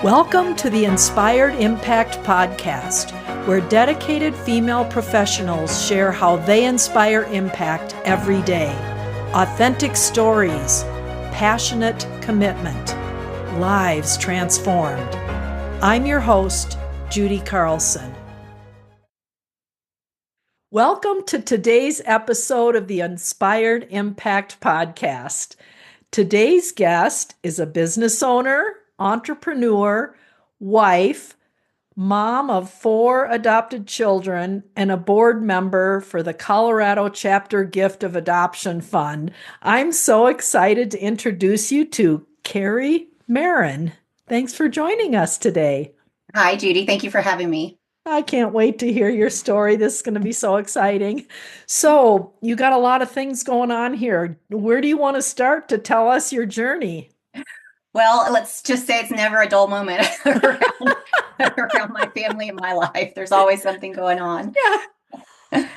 Welcome to the Inspired Impact Podcast, where dedicated female professionals share how they inspire impact every day. Authentic stories, passionate commitment, lives transformed. I'm your host, Judy Carlson. Welcome to today's episode of the Inspired Impact Podcast. Today's guest is a business owner, entrepreneur, wife, mom of 4 adopted children, and a board member for the Colorado Chapter Gift of Adoption Fund. I'm so excited to introduce you to Carey Marin. Thanks for joining us today. Hi, Judy. Thank you for having me. I can't wait to hear your story. This is going to be so exciting. So, you got a lot of things going on here. Where do you want to start to tell us your journey? Well, let's just say it's never a dull moment around my family and my life. There's always something going on. Yeah.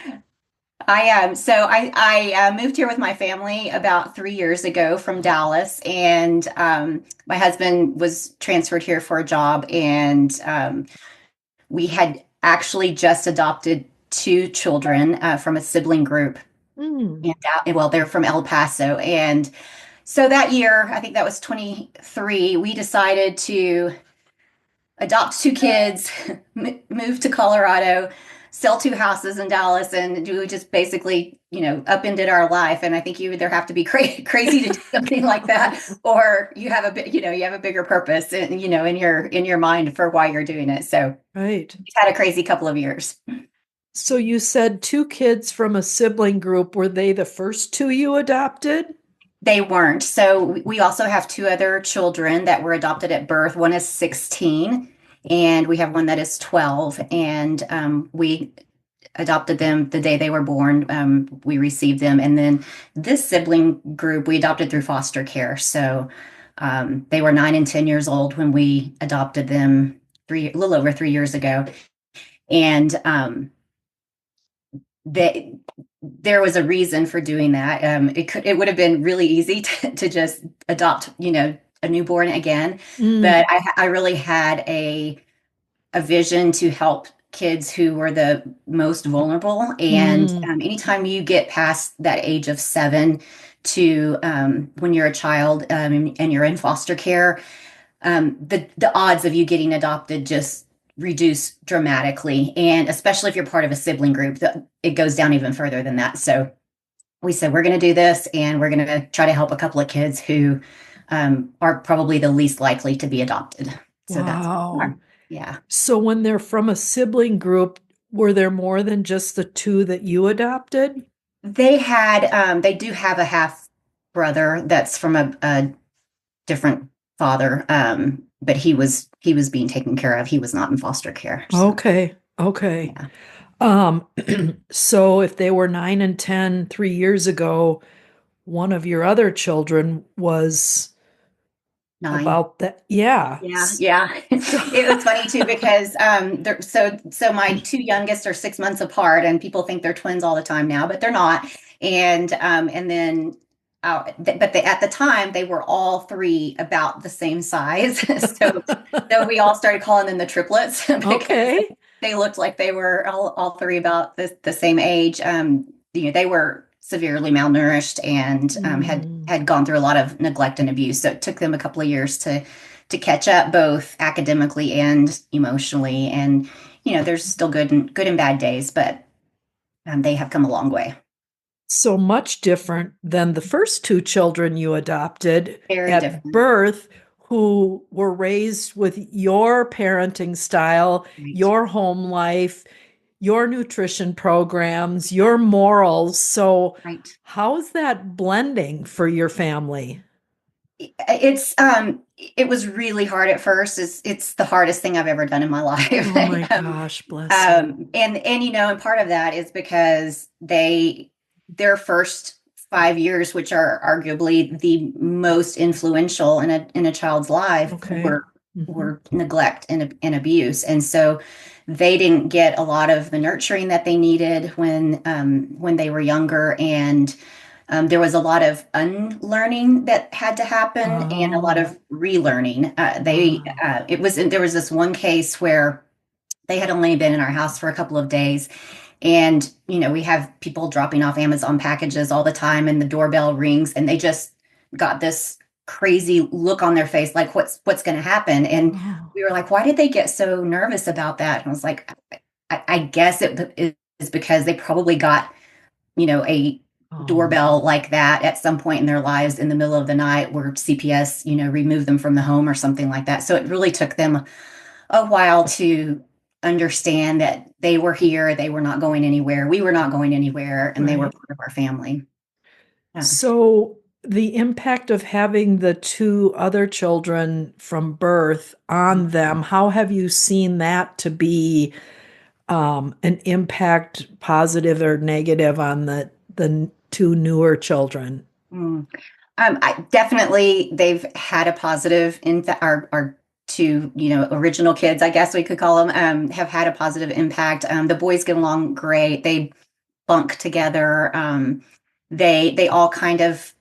I moved here with my family about 3 years ago from Dallas, and my husband was transferred here for a job, and we had actually just adopted 2 children from a sibling group. And, they're from El Paso, and so that year, I think that was 23, we decided to adopt 2 kids, move to Colorado, sell 2 houses in Dallas, and we just basically, upended our life. And I think you either have to be crazy to do something like that, or you have a bigger purpose, in your mind for why you're doing it. So right. We've had a crazy couple of years. So you said 2 kids from a sibling group. Were they the first 2 you adopted? They weren't. So we also have 2 other children that were adopted at birth. One is 16, and we have one that is 12. And we adopted them the day they were born. We received them. And then this sibling group, we adopted through foster care. So they were 9 and 10 years old when we adopted them a little over 3 years ago. And there was a reason for doing that. It would have been really easy to just adopt, a newborn again. But I really had a vision to help kids who were the most vulnerable. And anytime you get past that age of 7 to when you're a child and you're in foster care, the odds of you getting adopted just reduce dramatically. And especially if you're part of a sibling group, it goes down even further than that. So we said, we're going to do this, and we're going to try to help a couple of kids who are probably the least likely to be adopted. So wow. Yeah. So when they're from a sibling group, were there more than just the 2 that you adopted? They do have a half brother that's from a different father. But he was being taken care of. He was not in foster care. So. Okay. Yeah. So if they were 9 and 10 3 years ago, one of your other children was 9. About that. Yeah. Yeah. It was funny too, because so my 2 youngest are 6 months apart, and people think they're twins all the time now, but they're not. And then at the time they were all 3 about the same size. so we all started calling them the triplets. Okay. They looked like they were all 3 about the same age. They were severely malnourished and had gone through a lot of neglect and abuse. So it took them a couple of years to catch up, both academically and emotionally. And there's still good and bad days, but they have come a long way. So much different than the first 2 children you adopted at birth, who were raised with your parenting style, right, your home life, your nutrition programs, your morals. So right. How's that blending for your family? It was really hard at first. It's the hardest thing I've ever done in my life. Oh my gosh, bless you. And part of that is because their first 5 years, which are arguably the most influential in a child's life, okay, were neglect and abuse. And so they didn't get a lot of the nurturing that they needed when they were younger. And there was a lot of unlearning that had to happen and a lot Oh, of relearning. wow. There was this one case where they had only been in our house for a couple of days. And, we have people dropping off Amazon packages all the time and the doorbell rings and they just got this crazy look on their face, like what's going to happen. And Oh, we were like, why did they get so nervous about that? And I was like, I guess it is because they probably got, a oh, doorbell like that at some point in their lives in the middle of the night where CPS, removed them from the home or something like that. So it really took them a while to understand that they were here, they were not going anywhere, we were not going anywhere, and they were right. part of our family. Yeah. So the impact of having the two other children from birth on them, how have you seen that to be an impact, positive or negative, on the two newer children? Mm. I definitely they've had a positive in our two, original kids, I guess we could call them, have had a positive impact. The boys get along great. They bunk together. They all kind of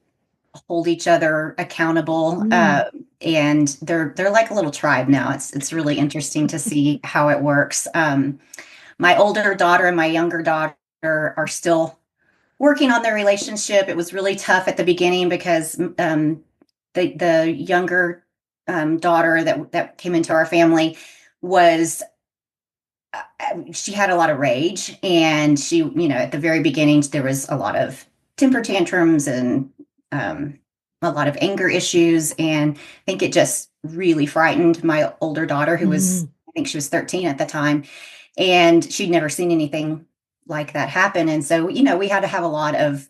hold each other accountable, Mm, and they're like a little tribe now. It's really interesting to see how it works. My older daughter and my younger daughter are still working on their relationship. It was really tough at the beginning because the younger daughter that came into our family was she had a lot of rage, and she, at the very beginning there was a lot of temper tantrums and um, a lot of anger issues, and I think it just really frightened my older daughter, who was, mm, I think she was 13 at the time, and she'd never seen anything like that happen. And so, we had to have a lot of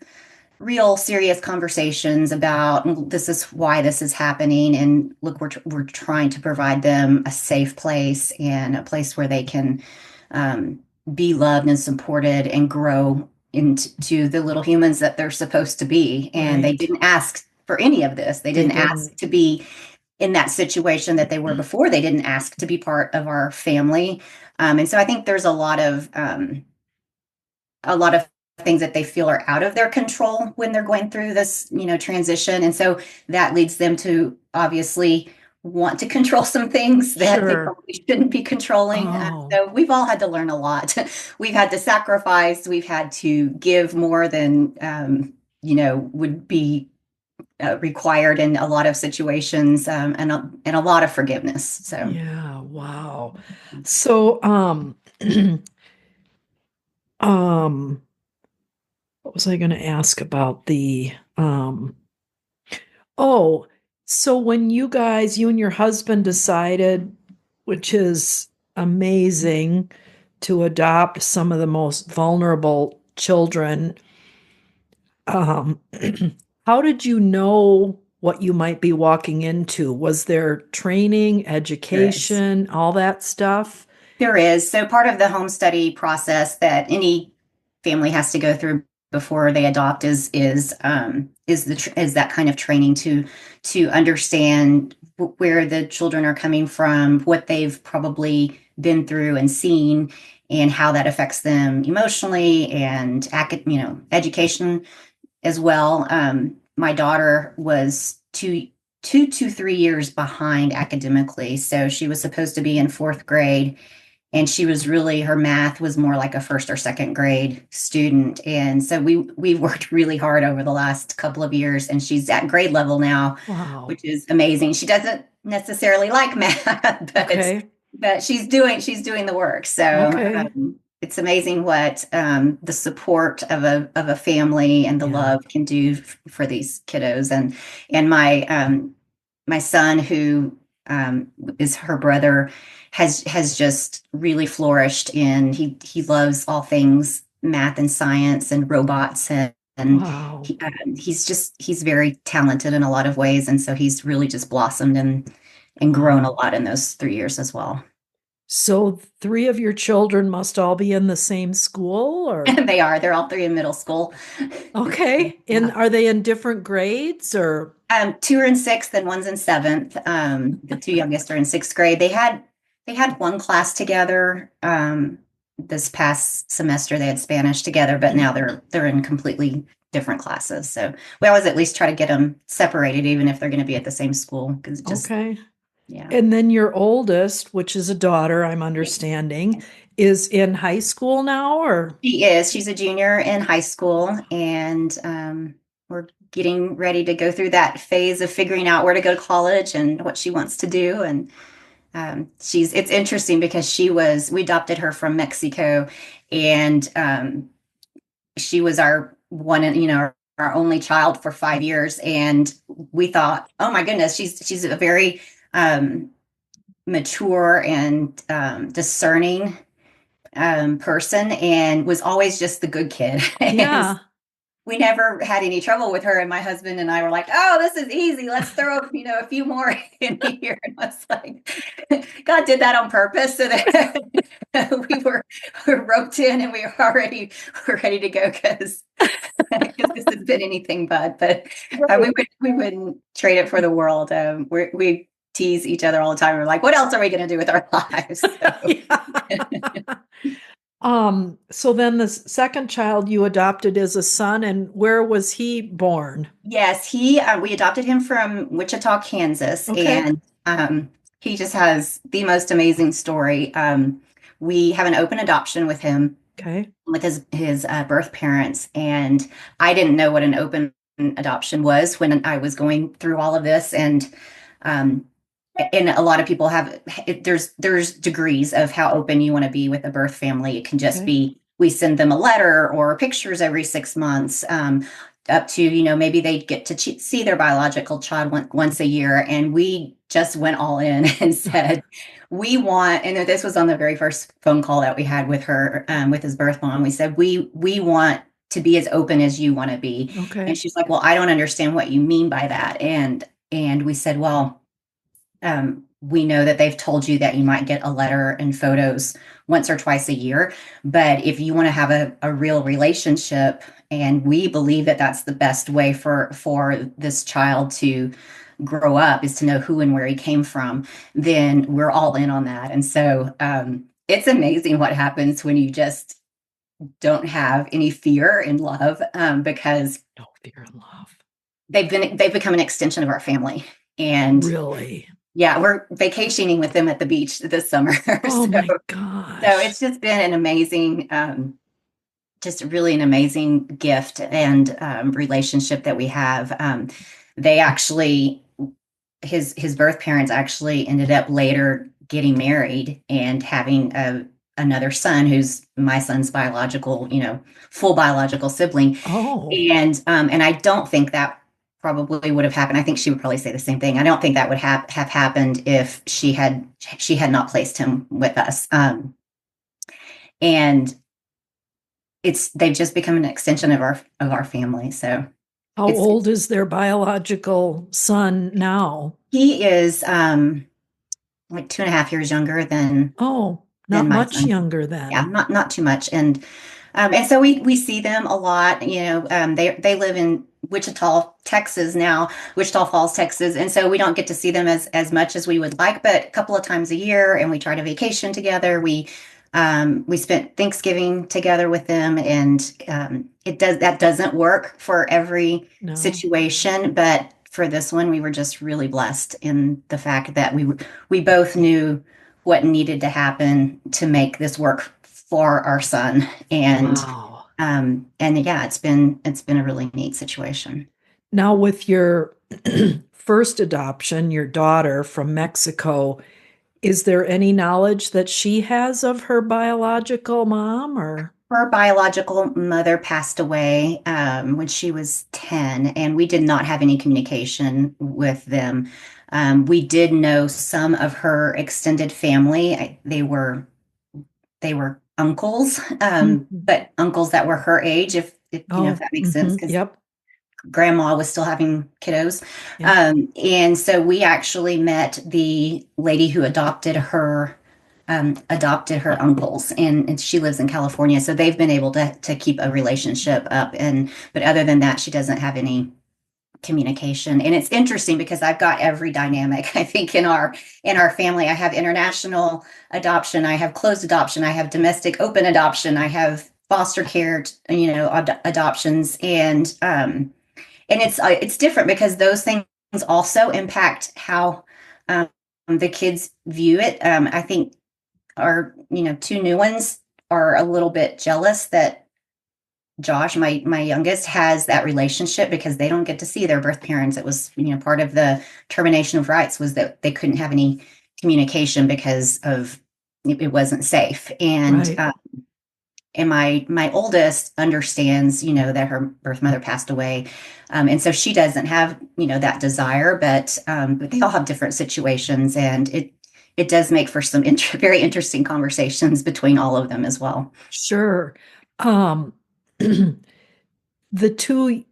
real serious conversations about, this is why this is happening, and look, we're trying to provide them a safe place and a place where they can um, be loved and supported and grow into the little humans that they're supposed to be. And they right. didn't ask for any of this. They They didn't didn't. ask to be in that situation that they were before. They didn't ask to be part of our family. And so I think there's a lot of things that they feel are out of their control when they're going through this, transition. And so that leads them to obviously want to control some things that they Sure. probably shouldn't be controlling. Oh, So we've all had to learn a lot. We've had to sacrifice, we've had to give more than, would be required in a lot of situations, and a lot of forgiveness. So, yeah. Wow. So, um, what was I going to ask about oh, so when you and your husband decided, which is amazing, to adopt some of the most vulnerable children, um, how did you know what you might be walking into? Was there training, there is. education, all that stuff? There is. So part of the home study process that any family has to go through before they adopt is that kind of training to understand where the children are coming from, what they've probably been through and seen, and how that affects them emotionally and education as well. My daughter was two to 3 years behind academically, so she was supposed to be in fourth grade, and she was really, her math was more like a first or second grade student. And so we've worked really hard over the last couple of years, and she's at grade level now, Wow. which is amazing. She doesn't necessarily like math, Okay. but she's doing the work. So Okay. it's amazing what the support of a family and the Yeah. love can do for these kiddos. And my son, who is her brother, has just really flourished in, he loves all things math and science and robots, and Wow. he's very talented in a lot of ways, and so he's really just blossomed and grown a Wow. lot in those 3 years as well. So three of your children must all be in the same school, or? They're all three in middle school. Okay. And Yeah. are they in different grades or? Two are in sixth and one's in seventh. The two youngest are in sixth grade. They had one class together. This past semester they had Spanish together, but now they're in completely different classes. So we always at least try to get them separated, even if they're going to be at the same school, because just, Okay. yeah. And then your oldest, which is a daughter, I'm understanding, is in high school now, or? She is. She's a junior in high school, and we're getting ready to go through that phase of figuring out where to go to college and what she wants to do. And it's interesting because we adopted her from Mexico, and she was our one, our only child for 5 years. And we thought, oh my goodness, she's a very mature and discerning person, and was always just the good kid. And Yeah. we never had any trouble with her. And my husband and I were like, oh, this is easy. Let's throw, a few more in here. And I was like, God did that on purpose so that we were roped in and we were ready to go, because this has been anything but we wouldn't trade it for the world. We tease each other all the time. We're like, what else are we going to do with our lives? So. So then the second child you adopted is a son, and where was he born? Yes, we adopted him from Wichita, Kansas, Okay. and he just has the most amazing story. We have an open adoption with him, Okay. with his birth parents, and I didn't know what an open adoption was when I was going through all of this. Um, and a lot of people there's degrees of how open you want to be with a birth family. It can just Okay. be, we send them a letter or pictures every 6 months, up to, maybe they get to see their biological child once a year. And we just went all in and said, we want, and this was on the very first phone call that we had with her, with his birth mom. We said, we want to be as open as you want to be. Okay. And she's like, well, I don't understand what you mean by that. And we said, well, we know that they've told you that you might get a letter and photos once or twice a year, but if you want to have a real relationship, and we believe that that's the best way for this child to grow up, is to know who and where he came from, then we're all in on that. And so it's amazing what happens when you just don't have any fear in love, because No fear and love. they've become an extension of our family. And Really? yeah, we're vacationing with them at the beach this summer. Oh so, my so gosh. it's just been an amazing, just really an amazing gift and relationship that we have. They actually, his birth parents actually ended up later getting married and having another son, who's my son's biological, full biological sibling. Oh, And I don't think that probably would have happened. I think she would probably say the same thing. I don't think that would have happened if she had not placed him with us. And they've just become an extension of our family. So how it's old is their biological son now? he is like 2.5 years younger than Oh, not my much son. younger Yeah, then. not too much. And so we see them a lot. They live in Wichita, Texas now, Wichita Falls, Texas, and so we don't get to see them as much as we would like, but a couple of times a year, and we try to vacation together. We spent Thanksgiving together with them, and that doesn't work for every No. situation, but for this one, we were just really blessed in the fact that we both knew what needed to happen to make this work for our son. Wow. And yeah, it's been a really neat situation. Now, with your first adoption, your daughter from Mexico, is there any knowledge that she has of her biological mom, or? Her biological mother passed away when she was 10, and we did not have any communication with them. We did know some of her extended family. They were uncles, Mhm. but uncles that were her age, if Oh, that makes sense, because yep, grandma was still having kiddos. yep. And so we actually met the lady who adopted her uncles, and she lives in California. So they've been able to keep a relationship up. But other than that, she doesn't have any communication. And it's interesting because I've got every dynamic, I think, in our family. I have international adoption, I have closed adoption, I have domestic open adoption, I have foster care, adoptions, and it's different because those things also impact how um, the kids view it. I think our two new ones are a little bit jealous that Josh, my youngest, has that relationship because they don't get to see their birth parents. It was part of the termination of rights was that they couldn't have any communication because of it wasn't safe. Right. And my oldest understands that her birth mother passed away, and so she doesn't have that desire, but they all have different situations, and it does make for some very interesting conversations between all of them as well. Sure. Um, the two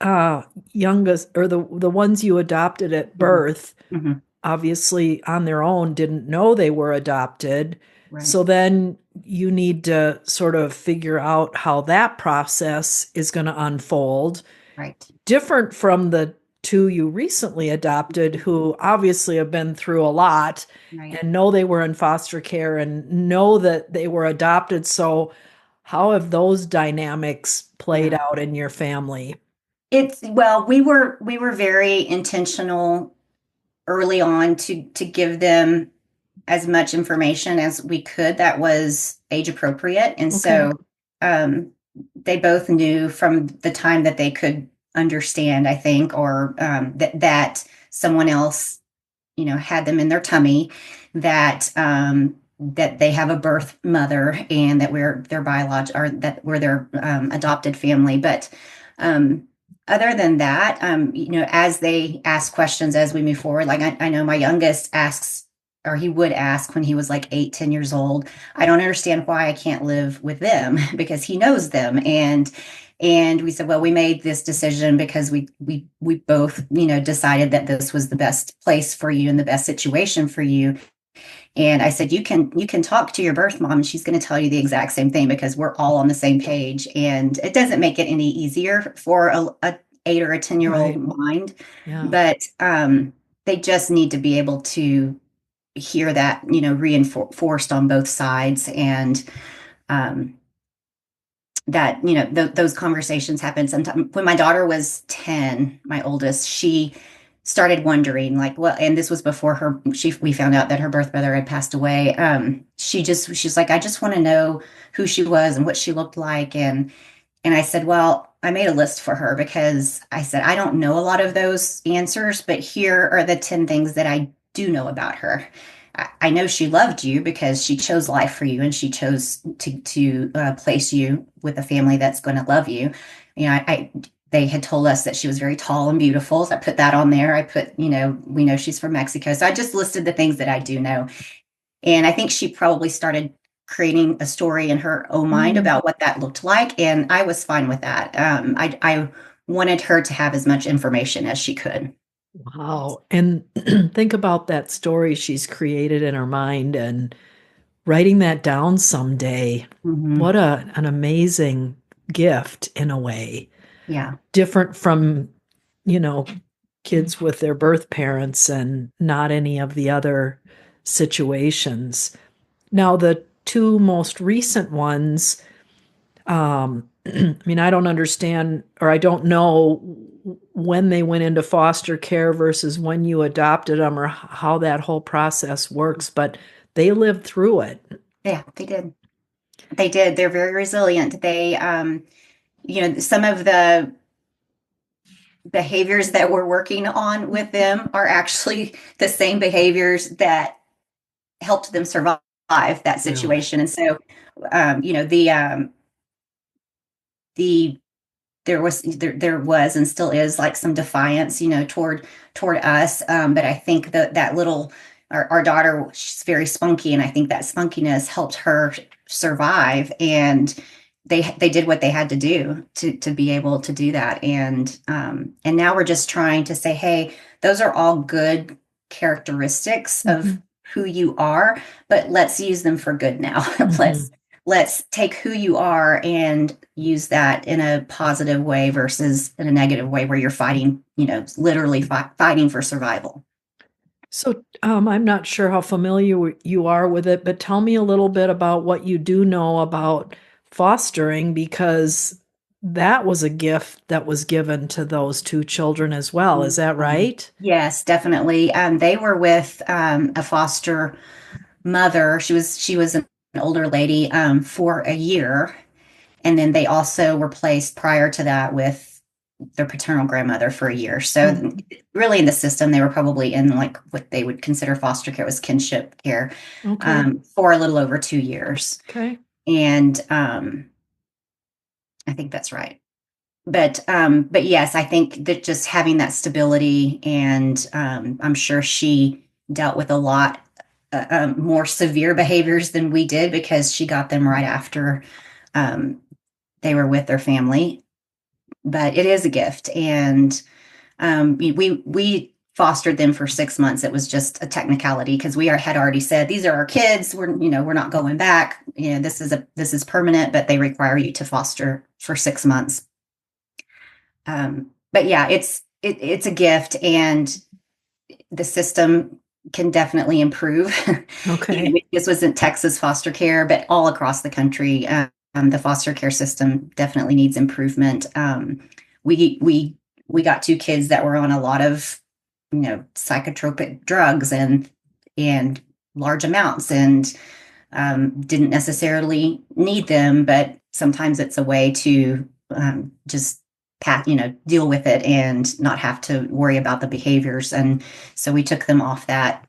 uh, youngest, or the ones you adopted at Mhm. birth, Mhm. obviously on their own didn't know they were adopted. Right. So then you need to sort of figure out how that process is going to unfold. Right. Different from the two you recently adopted, who obviously have been through a lot Right. and know they were in foster care and know that they were adopted. So, how have those dynamics played Yeah. out in your family? It's well, we were very intentional early on to give them as much information as we could that was age appropriate. And Okay. so um, they both knew from the time that they could understand, I think, or that someone else, had them in their tummy, that they have a birth mother and that we're their biological or that we're their adopted family. But um, other than that, as they ask questions as we move forward, like I know my youngest asks, or he would ask when he was like 8, 10 years old, I don't understand why I can't live with them because he knows them. And we said, well, we made this decision because we both, decided that this was the best place for you and the best situation for you. And I said, you can talk to your birth mom, and she's going to tell you the exact same thing because we're all on the same page. And it doesn't make it any easier for a 8 or a 10-year-old Right. mind, Yeah. but they just need to be able to hear that, reinforced on both sides, and um, that those conversations happen sometimes. When my daughter was 10, my oldest, she started wondering, like, well, and this was before we found out that her birth mother had passed away. She's like, I just want to know who she was and what she looked like. And I said, well, I made a list for her because I said, I don't know a lot of those answers, but here are the 10 things that I do know about her. I know she loved you because she chose life for you, and she chose to place you with a family that's going to love you. They had told us that she was very tall and beautiful. So I put that on there. I put, we know she's from Mexico. So I just listed the things that I do know. And I think she probably started creating a story in her own mind Mm. about what that looked like. And I was fine with that. I wanted her to have as much information as she could. Wow. And think about that story she's created in her mind and writing that down someday. Hmm. What an amazing gift in a way. Yeah. Different from, you know, kids with their birth parents and not any of the other situations. Now, the two most recent ones, I mean, I don't understand, or I don't know when they went into foster care versus when you adopted them, or how that whole process works, but they lived through it. Yeah, they did. They did. They're very resilient. Some of the behaviors that we're working on with them are actually the same behaviors that helped them survive that Yeah. situation. And so, um, you know, the um, the there was and still is like some defiance, toward us. But I think that little our daughter, she's very spunky, and I think that spunkiness helped her survive. And they did what they had to do to be able to do that. And now we're just trying to say, hey, those are all good characteristics of Mhm. who you are, but let's use them for good now. let's Mhm. let's take who you are and use that in a positive way versus in a negative way where you're fighting, literally fighting for survival. So, I'm not sure how familiar you are with it, but tell me a little bit about what you do know about fostering because that was a gift that was given to those two children as well. Is that right? Yes, definitely. They were with a foster mother. She was an older lady for a year, and then they also were placed prior to that with their paternal grandmother for a year. Oh, So really, in the system, they were probably in like what they would consider foster care, was kinship care, okay. for a little over 2 years. Okay. And I think that's right. But yes, I think that just having that stability, and I'm sure she dealt with a lot more severe behaviors than we did, because she got them right after um, they were with their family. But it is a gift, and we fostered them for 6 months. It was just a technicality because had already said, these are our kids. We're not going back. This is permanent, but they require you to foster for 6 months. But yeah, it's a gift, and the system can definitely improve. Okay. This wasn't Texas foster care, but all across the country, the foster care system definitely needs improvement. We got two kids that were on a lot of, psychotropic drugs, and large amounts, and didn't necessarily need them, but sometimes it's a way to just deal with it and not have to worry about the behaviors. And so we took them off that,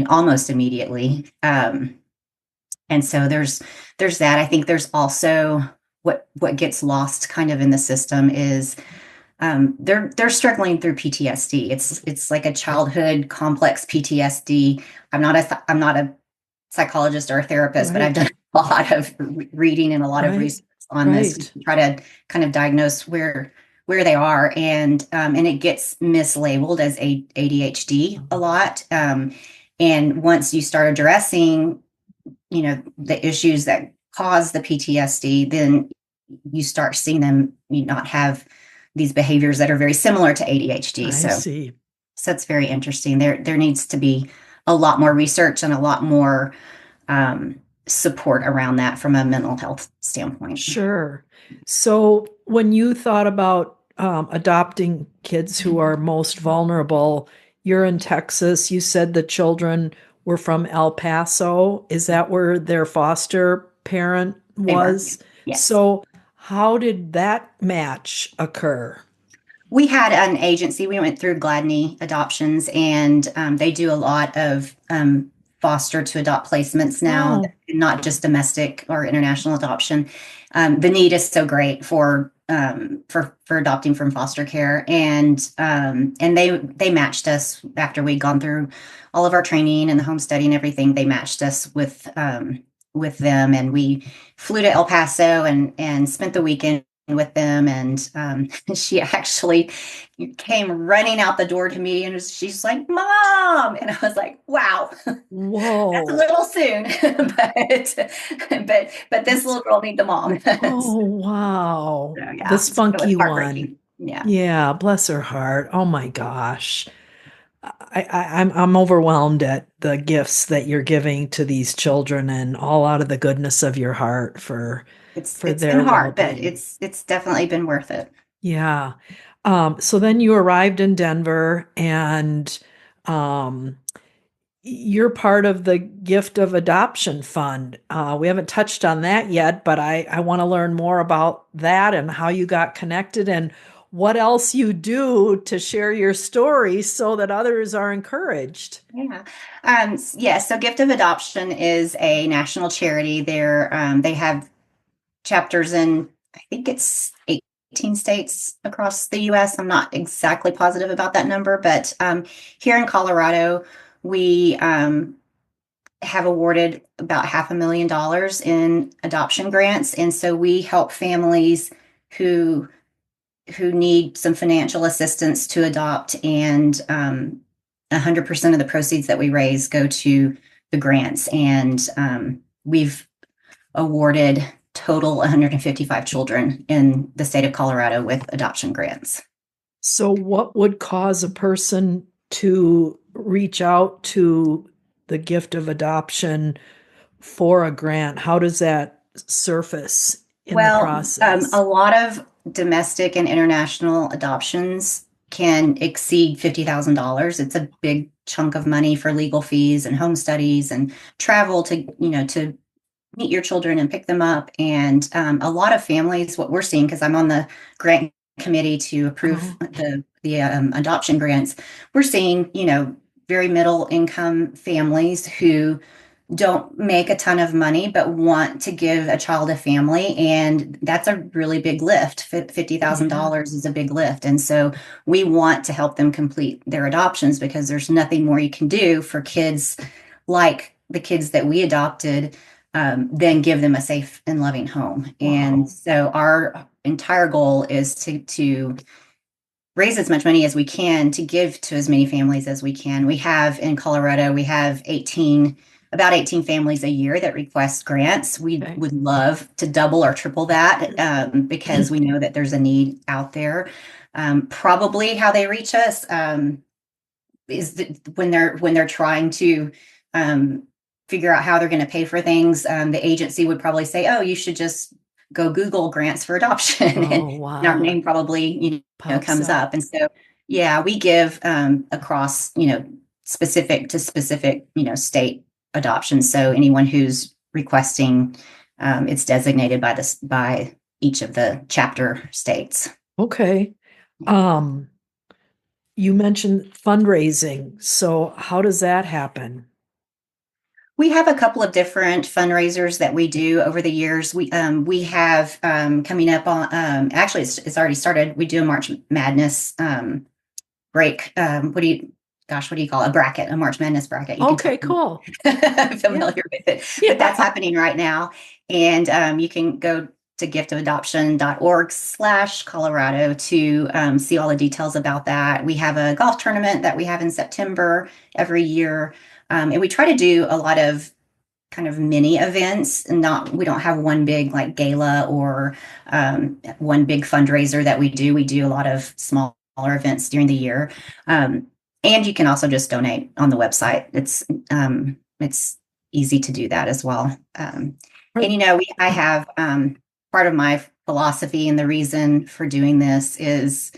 almost immediately. And so there's that. I think there's also what gets lost kind of in the system is they're struggling through PTSD. It's like a childhood complex PTSD. I'm not a psychologist or a therapist, but I've Right. done a lot of reading and a lot of Right. research on this Right. to try to kind of diagnose where they are, and it gets mislabeled as ADHD a lot. And once you start addressing, the issues that cause the PTSD, then you start seeing them not have these behaviors that are very similar to ADHD. I So see. it's very interesting. There needs to be a lot more research and a lot more support around that from a mental health standpoint. Sure. So when you thought about adopting kids who are most vulnerable, you're in Texas. You said the children were from El Paso. Is that where their foster parent They were, was? yes. So how did that match occur? We had an agency. We went through Gladney Adoptions, and they do a lot of foster to adopt placements now, Oh, not just domestic or international adoption. The need is so great for adopting from foster care, and they matched us after we'd gone through all of our training and the home study and everything. They matched us with them, and we flew to El Paso and spent the weekend with them. And she actually came running out the door to me, and she's like, "Mom!" And I was like, "Wow, that's a whoa. little soon." But this little girl needs a mom. So Oh, wow. The yeah, it was spunky one. heartbreaking. Yeah. Yeah, bless her heart. Oh my gosh. I'm overwhelmed at the gifts that you're giving to these children and all out of the goodness of your heart for It's been their hard, but well-being. it's definitely been worth it. Yeah. So then you arrived in Denver and um, you're part of the Gift of Adoption Fund. We haven't touched on that yet, but I want to learn more about that and how you got connected and what else you do to share your story so that others are encouraged. Yeah. Yeah. So Gift of Adoption is a national charity. They have chapters in, I think it's 18 states across the US. I'm not exactly positive about that number, but here in Colorado, we have awarded about $500,000 in adoption grants. And so we help families who need some financial assistance to adopt, and 100% of the proceeds that we raise go to the grants. And we've awarded total 155 children in the state of Colorado with adoption grants. So, what would cause a person to reach out to the Gift of Adoption for a grant? How does that surface? in the A process? lot of domestic and international adoptions can exceed $50,000. It's a big chunk of money for legal fees and home studies and travel to, to meet your children and pick them up. And a lot of families, what we're seeing, because I'm on the grant committee to approve Oh, the adoption grants, we're seeing, very middle income families who don't make a ton of money but want to give a child a family, and that's a really big lift. yeah. $50,000 is a big lift, and so we want to help them complete their adoptions because there's nothing more you can do for kids like the kids that we adopted, than give them a safe and loving home. And Wow. so our entire goal is to raise as much money as we can to give to as many families as we can. We have in Colorado, we have about 18 families a year that request grants. We Okay. would love to double or triple that, because we know that there's a need out there. Probably how they reach us, is when they're trying to figure out how they're going to pay for things. The agency would probably say, "Oh, you should just go Google grants for adoption," and Oh, our wow. name probably Pops comes up. up. And so, yeah, we give across specific to specific state adoptions. So anyone who's requesting, it's designated by each of the chapter states. Okay. Um, you mentioned fundraising. So how does that happen? We have a couple of different fundraisers that we do over the years. We have coming up on, actually it's already started. We do a March Madness break. What do you call it? A bracket, a March Madness bracket. You can tell Okay, cool. I'm Yeah. familiar with it, but that's Yeah. happening right now. And you can go to giftofadoption.org/Colorado to see all the details about that. We have a golf tournament that we have in September every year. And we try to do a lot of kind of mini events, and we don't have one big like gala or one big fundraiser that we do. We do a lot of smaller events during the year. And you can also just donate on the website. It's easy to do that as well. And I have part of my philosophy, and the reason for doing this is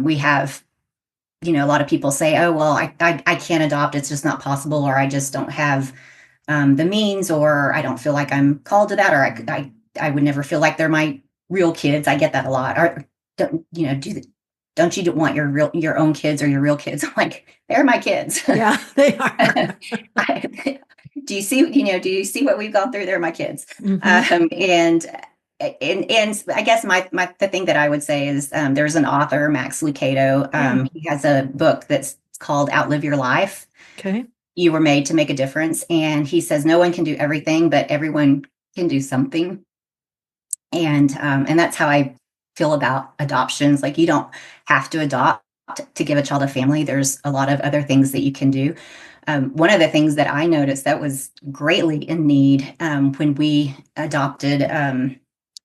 we have a lot of people say, "Oh, well, I can't adopt. It's just not possible," or "I just don't have the means," or "I don't feel like I'm called to that," or I would never feel like they're my real kids. I get that a lot. Or don't don't you want your own kids or your real kids? I'm like, they're my kids. Yeah, they are. Do you see what we've gone through? They're my kids. Hmm. And I guess the thing that I would say is, there's an author, Max Lucado. Yeah. He has a book that's called Outlive Your Life. Okay. You were made to make a difference. And he says no one can do everything, but everyone can do something. And that's how I feel about adoptions. Like, you don't have to adopt to give a child a family. There's a lot of other things that you can do. One of the things that I noticed that was greatly in need, when we adopted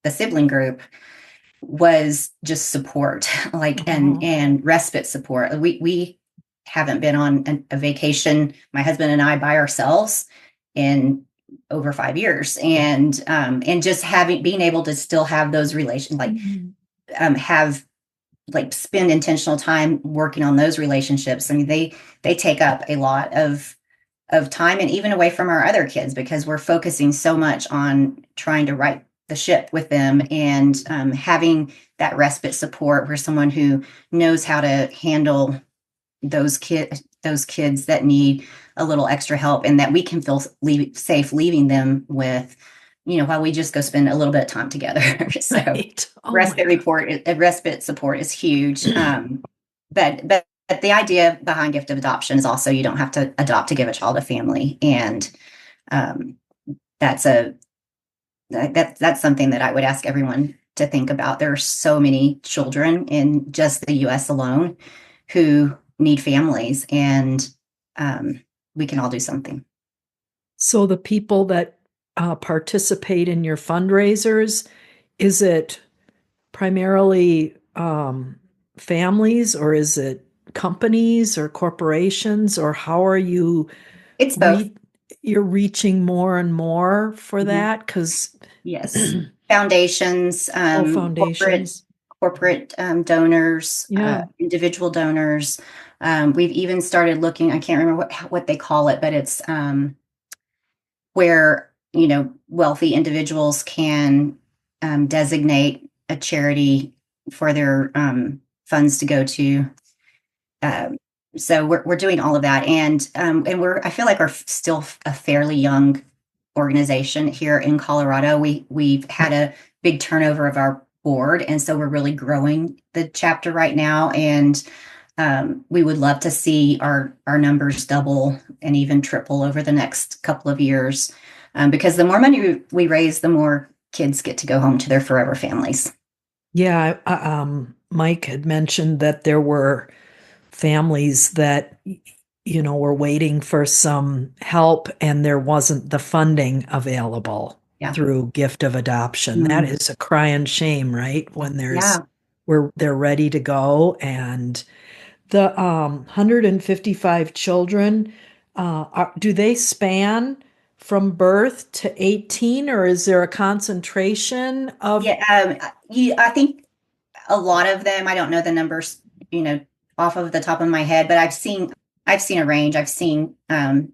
the sibling group, was just support, like, and Oh, respite support. We haven't been on a vacation, my husband and I, by ourselves in over 5 years, and just being able to still have those relations, like, mhm. have like spend intentional time working on those relationships. I mean, they take up a lot of time, and even away from our other kids, because we're focusing so much on trying to right the ship with them, and having that respite support where someone who knows how to handle those kids that need a little extra help, and that we can feel safe leaving them with, while we just go spend a little bit of time together. So Right. Oh my respite support is huge. But the idea behind gift of adoption is also, you don't have to adopt to give a child a family. And um, that's that's something that I would ask everyone to think about. There are so many children in just the US alone who need families, and we can all do something. So the people that participate in your fundraisers, is it primarily families, or is it companies or corporations, or how are you It's both. re you're reaching more and more for Mhm. that? Because Yes. Foundations, Oh, corporate foundations. donors, Yeah. individual donors. We've even started looking, I can't remember what they call it, but it's where, wealthy individuals can designate a charity for their funds to go to. Um, so we're doing all of that, and I feel like we're still a fairly young organization here in Colorado. We've had a big turnover of our board, and so we're really growing the chapter right now. And we would love to see our numbers double and even triple over the next couple of years, because the more money we raise, the more kids get to go home to their forever families. Yeah. Mike had mentioned that there were families that, were waiting for some help and there wasn't the funding available Yeah. through gift of adoption. That Mm. is a crying shame, right? When Yeah. where they're ready to go. And the 155 children, do they span from birth to 18, or is there a concentration of? Yeah. I think a lot of them, I don't know the numbers, you know, off of the top of my head, but I've seen a range. I've seen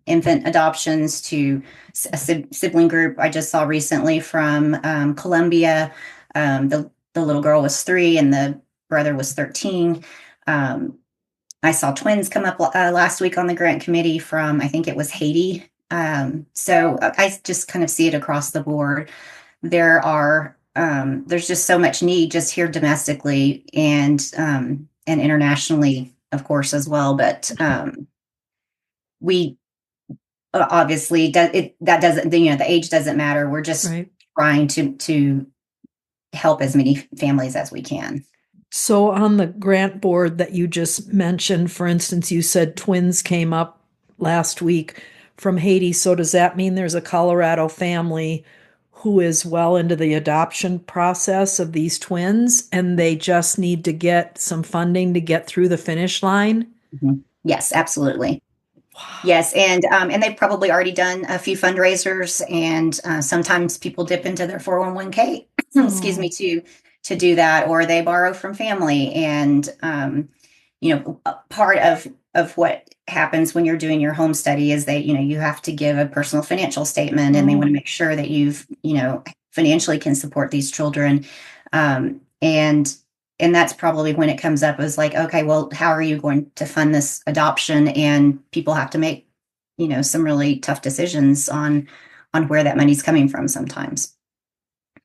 infant adoptions to a sibling group I just saw recently from Colombia. The little girl was 3 and the brother was 13. Um, I saw twins come up last week on the grant committee from, I think it was Haiti. So I just kind of see it across the board. There's just so much need just here domestically and internationally, of course, as well. But we obviously that doesn't, the age doesn't matter. We're just Right. trying to help as many families as we can. So on the grant board that you just mentioned, for instance, you said twins came up last week from Haiti. So does that mean there's a Colorado family who is well into the adoption process of these twins and they just need to get some funding to get through the finish line? Mhm. Yes, absolutely. Wow. Yes, and they've probably already done a few fundraisers, and sometimes people dip into their 401k, excuse me, Oh, to do that, or they borrow from family. And part of what happens when you're doing your home study is that you have to give a personal financial statement, and they want to oh, make sure that you've financially can support these children, and that's probably when it comes up as like, okay, well, how are you going to fund this adoption? And people have to make some really tough decisions on where that money's coming from sometimes.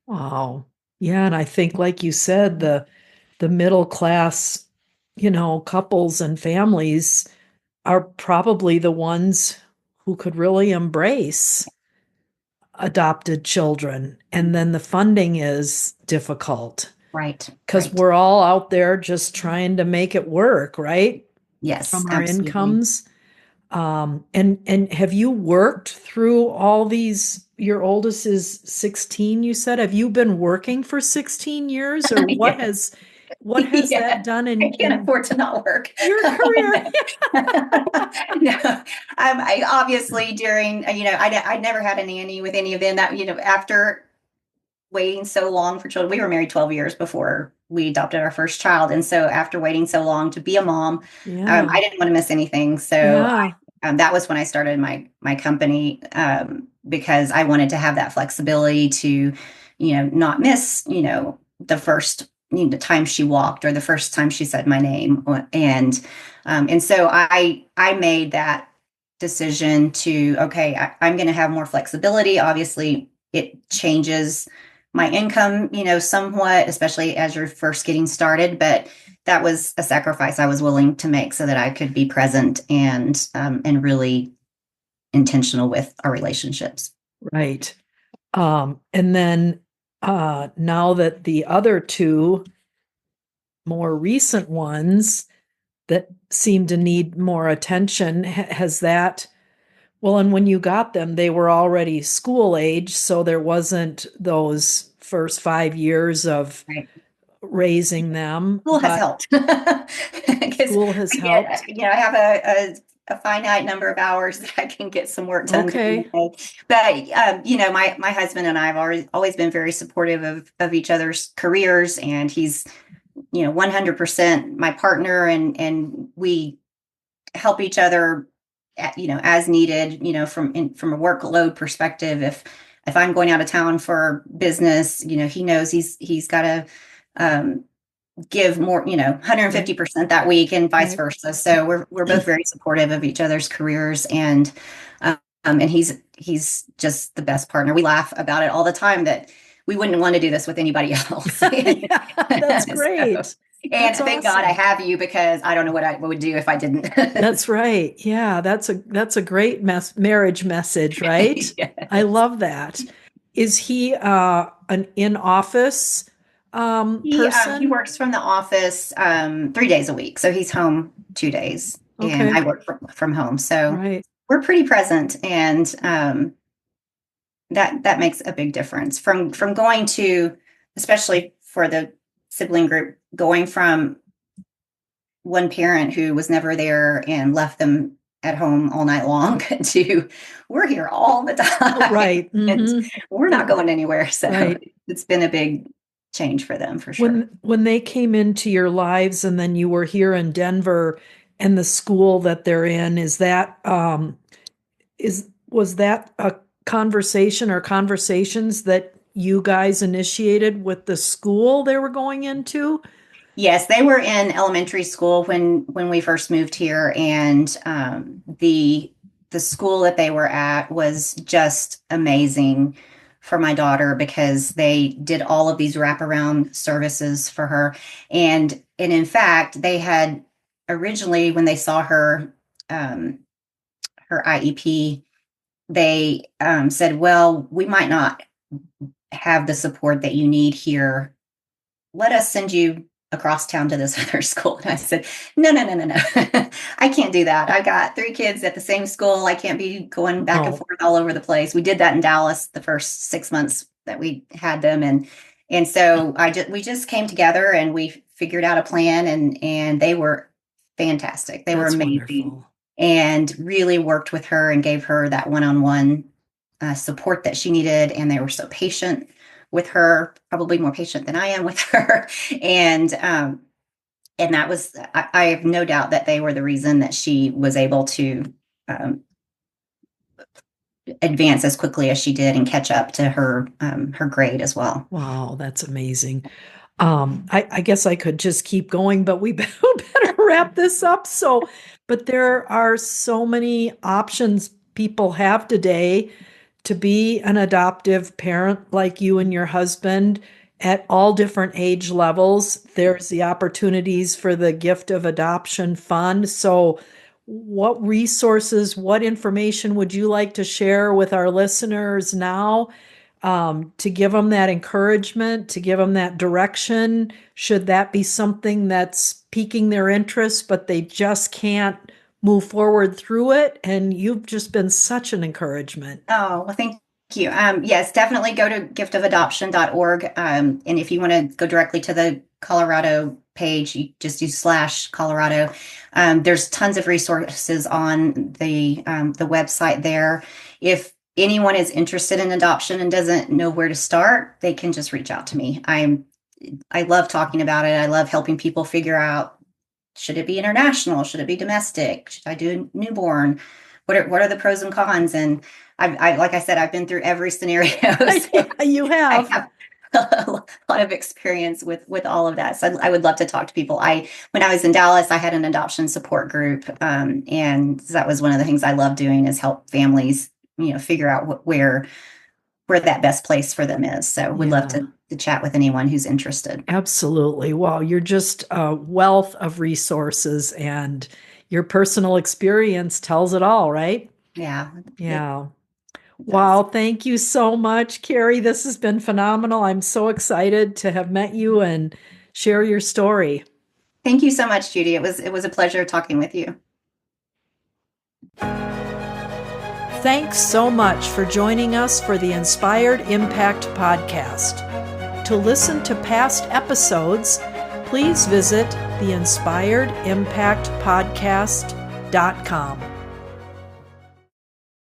wow. Yeah, and I think, like you said, the middle class, couples and families are probably the ones who could really embrace adopted children. And then the funding is difficult Right, because right. we're all out there just trying to make it work, right? Yes, From our absolutely. incomes. And have you worked through all these? Your oldest is 16, you said. Have you been working for 16 years, or Yeah. what has that Yeah, done I can't in afford to not work. your career? No, I obviously during, I never had a nanny with any of them that, after waiting so long for children, we were married 12 years before we adopted our first child. And so after waiting so long to be a mom, Yeah. I didn't want to miss anything. So Yeah. that was when I started my company, because I wanted to have that flexibility to, not miss, the first time she walked or the first time she said my name, and so I made that decision to, okay, I'm going to have more flexibility. Obviously, it changes my income, somewhat, especially as you're first getting started, but that was a sacrifice I was willing to make so that I could be present and really intentional with our relationships. Right. And then now that the other two more recent ones that seem to need more attention, has that, well, and when you got them, they were already school age, so there wasn't those first 5 years of Right. raising them, School has but helped because school has I get, helped. I have a finite number of hours that I can get some work done. Okay. But my husband and I have always been very supportive of each other's careers, and he's 100% my partner, and we help each other as needed, from a workload perspective. If I'm going out of town for business, he knows he's got to give more, 150% that week, and vice versa. So we're both very supportive of each other's careers, and he's just the best partner. We laugh about it all the time that we wouldn't want to do this with anybody else. Yeah, that's great. And that's thank awesome. God I have you, because I don't know what I would do if I didn't. That's right. Yeah, that's a great marriage message, right? Yes. I love that. Is he an in-office person? He works from the office 3 days a week, so he's home 2 days, and I work from home. So we're pretty present, and that makes a big difference. From going to, especially for the sibling group, going from one parent who was never there and left them at home all night long to we're here all the time. Right. Mm-hmm. We're not going anywhere. So it's been a big change for them, for sure. When they came into your lives, and then you were here in Denver, and the school that they're in, was that a conversation or conversations that you guys initiated with the school they were going into? Yes, they were in elementary school when we first moved here, and the school that they were at was just amazing for my daughter, because they did all of these wraparound services for her, and in fact, they had originally, when they saw her IEP, they said, "Well, we might not have the support that you need here. Let us send you across town to this other school." And I said, no. I can't do that. I got 3 kids at the same school. I can't be going back and forth all over the place. We did that in Dallas the first 6 months that we had them. And so we just came together, and we figured out a plan, and they were fantastic. They were amazing. Wonderful. And really worked with her and gave her that one-on-one support that she needed. And they were so patient with her, probably more patient than I am with her. And that was, I have no doubt that they were the reason that she was able to advance as quickly as she did and catch up to her grade as well. Wow, that's amazing. I guess I could just keep going, but we better wrap this up. But there are so many options people have today to be an adoptive parent, like you and your husband, at all different age levels. There's the opportunities for the Gift of Adoption Fund. So what resources, what information would you like to share with our listeners now, to give them that encouragement, to give them that direction? Should that be something that's piquing their interest, but they just can't move forward through it? And you've just been such an encouragement. Oh, well, thank you. Yes, definitely go to giftofadoption.org. And if you want to go directly to the Colorado page, you just do /Colorado. There's tons of resources on the website there. If anyone is interested in adoption and doesn't know where to start, they can just reach out to me. I love talking about it. I love helping people figure out, should it be international? Should it be domestic? Should I do newborn? What are the pros and cons? And I like I said, I've been through every scenario. So you have. I have a lot of experience with all of that. So I would love to talk to people. When I was in Dallas, I had an adoption support group, and that was one of the things I love doing, is help families, figure out where that best place for them is. So we'd love to chat with anyone who's interested. Absolutely. Wow, you're just a wealth of resources, and your personal experience tells it all, right? Yeah. Wow, thank you so much, Carey. This has been phenomenal. I'm so excited to have met you and share your story. Thank you so much, Judy. It was a pleasure talking with you. Thanks so much for joining us for the Inspired Impact podcast. To listen to past episodes, please visit theinspiredimpactpodcast.com.